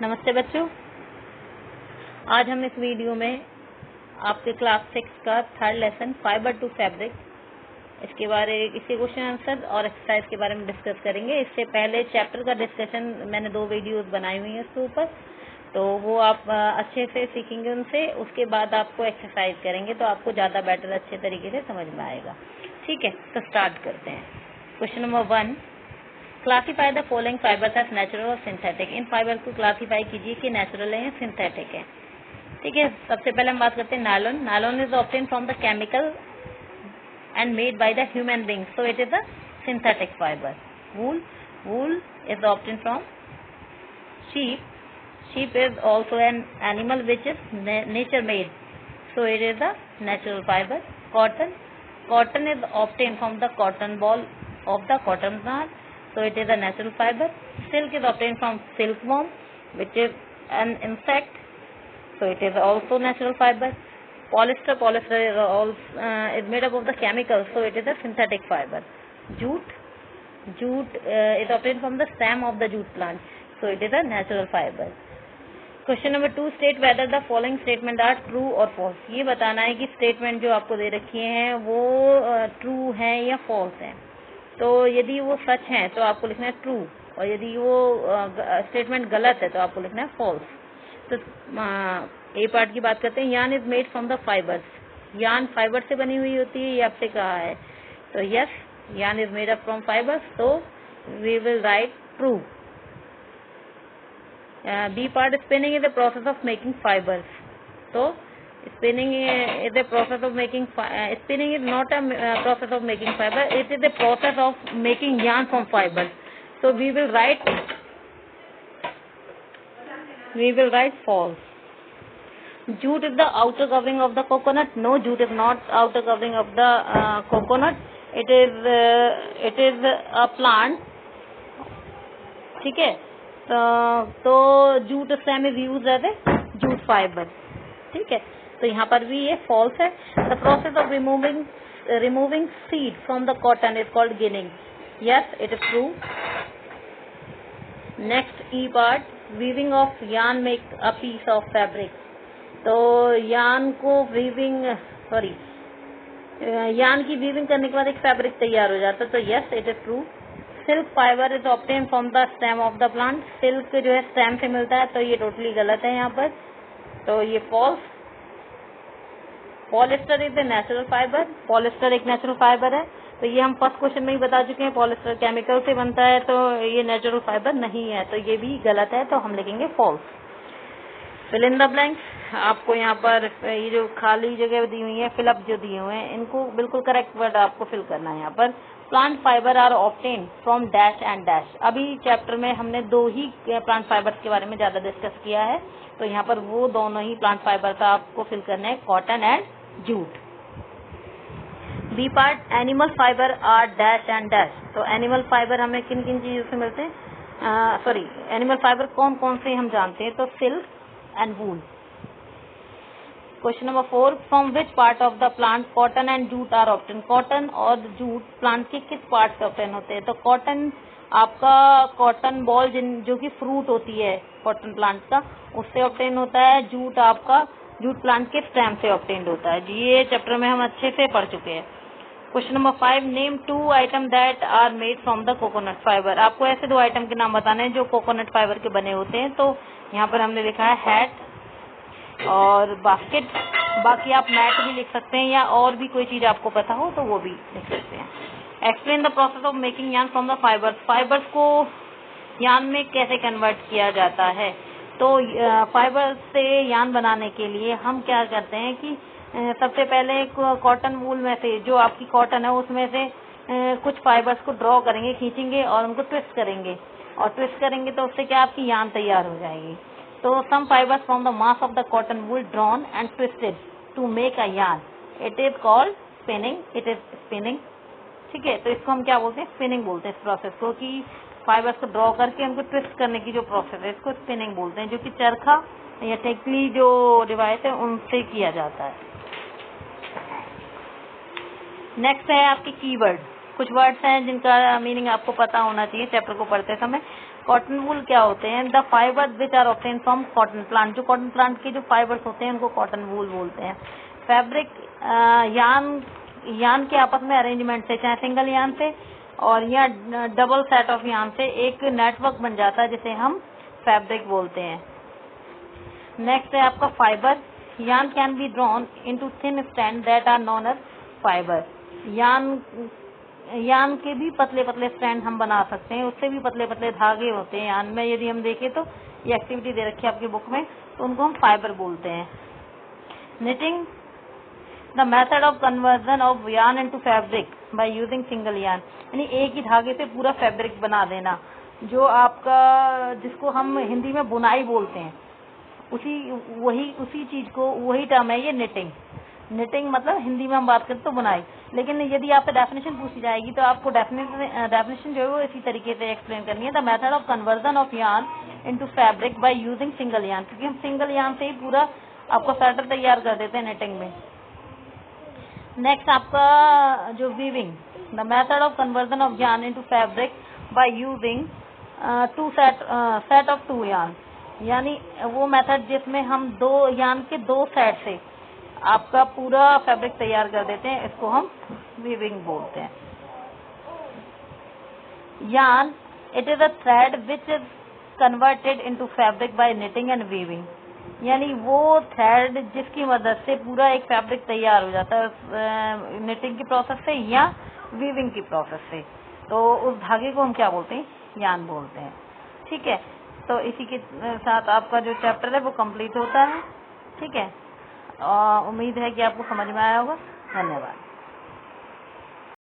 नमस्ते बच्चों, आज हम इस वीडियो में आपके क्लास 6 का third lesson fiber to fabric इसके क्वेश्चन आंसर और एक्सरसाइज के बारे में डिस्कस करेंगे। इससे पहले चैप्टर का डिस्कशन मैंने 2 वीडियोस बनाई हुई हैं इसके ऊपर, तो वो आप अच्छे से सीखेंगे उनसे। उसके बाद आपको एक्सरसाइज करेंगे तो आपको ज़्यादा बेटर अच्छे तरीके से समझ में आएगा। ठीक है, तो स्टार्ट करते हैं। Question number 1, classify the following fibers as natural और सिंथेटिक। इन फाइबर को क्लासीफाई कीजिए कि नेचुरल है या सिंथेटिक है। ठीक है, सबसे पहले हम बात करते हैं nylon. Nylon is obtain from the chemical and made by the human being, so it is a synthetic fibre. Wool, wool is obtain from sheep. Sheep is also an animal which is nature made, so it is a natural fiber. Cotton, cotton is obtained from the cotton ball of the cotton plant, so it is a natural fiber. Silk is obtained from silkworm, which is an insect, so it is also natural fiber. Polyester, polyester is also is made up of the chemicals, so it is a synthetic fiber. Jute, jute is obtained from the stem of the jute plant, so it is a natural fiber. Question number 2, state whether the following statement are true और false. ये बताना है कि statement जो आपको दे रखी हैं वो ट्रू है या फॉल्स है। तो यदि वो सच है तो आपको लिखना है ट्रू, और यदि वो स्टेटमेंट गलत है तो आपको लिखना है फॉल्स। तो ए पार्ट की बात करते हैं। Yarn is made from the fibres. Yarn fibre से बनी हुई होती है, ये आपसे कहा है, तो yes, yarn is made up from fibres, तो we will write true. B part, spinning is the process of making fibers. So spinning is the process of making spinning is not a process of making fiber, it is the process of making yarn from fibers. So we will write false. Jute is the outer covering of the coconut. No, jute is not outer covering of the coconut. It is a plant. ठीक है, तो jute stem is use as a jute fiber. ठीक है, तो यहाँ पर भी ये फॉल्स है। The process of removing seed from the cotton is called ginning. Yes, it is true. Next E part, weaving of yarn make a piece of fabric. तो yarn की वीविंग करने के बाद एक फैब्रिक तैयार हो जाता है, तो yes, it is true. Silk fibre is obtain from the stem of the plant. Silk जो है स्टेम से मिलता है, तो ये टोटली गलत है यहाँ पर, तो ये false. Polyester is a natural fiber. Polyester एक नेचुरल फाइबर है, तो ये हम फर्स्ट क्वेश्चन में ही बता चुके हैं, पॉलिस्टर केमिकल से बनता है, तो ये नेचुरल फाइबर नहीं है, तो ये भी गलत है, तो हम लिखेंगे false. Fill in the blanks. आपको यहाँ पर ये जो खाली जगह दी हुई है, फिलअप जो दिए हुए हैं, इनको बिल्कुल करेक्ट वर्ड आपको फिल करना है यहाँ पर। Plant fiber are obtain from dash and dash. अभी चैप्टर में हमने 2 ही प्लांट फाइबर्स के बारे में ज्यादा डिस्कस किया है, तो यहाँ पर वो दोनों ही प्लांट फाइबर का आपको फिल करना है, cotton and jute. B part, animal fiber are dash and dash. तो एनिमल फाइबर हमें किन किन चीजों से मिलते हैं, एनिमल फाइबर कौन कौन से हम जानते हैं, तो silk and wool. Question number 4, from which part of the plant cotton and jute are obtain. Cotton और जूट प्लांट के किस पार्ट से ऑब्टेन होते हैं, तो कॉटन आपका कॉटन बॉल जो कि फ्रूट होती है कॉटन प्लांट का, उससे ऑब्टेन होता है। जूट आपका जूट प्लांट के स्टेम से ऑब्टेन होता है। ये चैप्टर में हम अच्छे से पढ़ चुके हैं। Question number 5, name 2 item that are made from the coconut fiber. आपको ऐसे 2 आइटम के नाम बताने हैं जो कोकोनट फाइबर के बने होते हैं, तो यहाँ पर हमने लिखा है हैट और बास्केट। बाकी आप मैट भी लिख सकते हैं, या और भी कोई चीज आपको पता हो तो वो भी लिख सकते हैं। Explain the process of making yarn from the fibres. Fibres को यार्न में कैसे कन्वर्ट किया जाता है, तो फाइबर से यार्न बनाने के लिए हम क्या करते हैं कि सबसे पहले कॉटन वूल में से, जो आपकी कॉटन है उसमें से कुछ फाइबर्स को ड्रॉ करेंगे, खींचेंगे और उनको ट्विस्ट करेंगे, और ट्विस्ट करेंगे तो उससे क्या आपकी यार्न तैयार हो जाएगी। So some fibers from the mass of the cotton wool drawn and twisted to make a yarn. It is called spinning. It is spinning. ठीक है, तो इसको हम क्या बोलते हैं, स्पिनिंग बोलते हैं इस प्रोसेस को, कि फाइबर्स को ड्रॉ करके उनको ट्विस्ट करने की जो प्रोसेस है, इसको स्पिनिंग बोलते हैं, जो कि चरखा या टेकली जो डिवाइस है उनसे किया जाता है। नेक्स्ट है आपकी कीवर्ड। कुछ वर्ड्स हैं जिनका मीनिंग आपको पता होना चाहिए चैप्टर को पढ़ते समय। कॉटन वूल क्या होते हैं? The fiber which are obtain from cotton plant, जो कॉटन प्लांट के जो फाइबर्स होते हैं उनको कॉटन वूल बोलते हैं। फैब्रिक यान के आपस में अरेंजमेंट से, चाहे सिंगल यान से और या डबल सेट ऑफ यान से एक नेटवर्क बन जाता है जिसे हम फैब्रिक बोलते हैं। नेक्स्ट है आपका fiber. Yarn can be drawn into thin strand that are known as fiber. Yarn के भी पतले पतले स्ट्रैंड हम बना सकते हैं, उससे भी पतले पतले धागे होते हैं यान में। यदि हम देखें तो ये एक्टिविटी दे रखी है आपकी बुक में, तो उनको हम फाइबर बोलते हैं। Knitting, the method of conversion of yarn into fabric by using single yarn, यानी एक ही धागे से पूरा फैब्रिक बना देना, जो आपका जिसको हम हिंदी में बुनाई बोलते हैं, उसी चीज को, वही टर्म है ये निटिंग। निटिंग मतलब हिंदी में हम बात करते तो बुनाई, लेकिन यदि आपसे डेफिनेशन पूछी जाएगी तो आपको डेफिनेशन जो है वो इसी तरीके से एक्सप्लेन करनी है। The method of conversion of yarn into fabric by using single yarn, क्योंकि हम सिंगल यान से ही पूरा आपका स्वेटर तैयार कर देते हैं निटिंग में। नेक्स्ट आपका जो weaving, the method of conversion of yarn into fabric by using set of two yarn, यानी वो मेथड जिसमें हम दो यान के दो सेट से आपका पूरा फैब्रिक तैयार कर देते हैं, इसको हम वीविंग बोलते हैं। Yarn, it is a thread which is converted into fabric by knitting and weaving, यानी वो थ्रेड जिसकी मदद से पूरा एक फैब्रिक तैयार हो जाता है निटिंग की प्रोसेस से या वीविंग की प्रोसेस से, तो उस धागे को हम क्या बोलते हैं? यान बोलते हैं। ठीक है, तो इसी के साथ आपका जो चैप्टर है वो कंप्लीट होता है। ठीक है, उम्मीद है कि आपको समझ में आया होगा। धन्यवाद।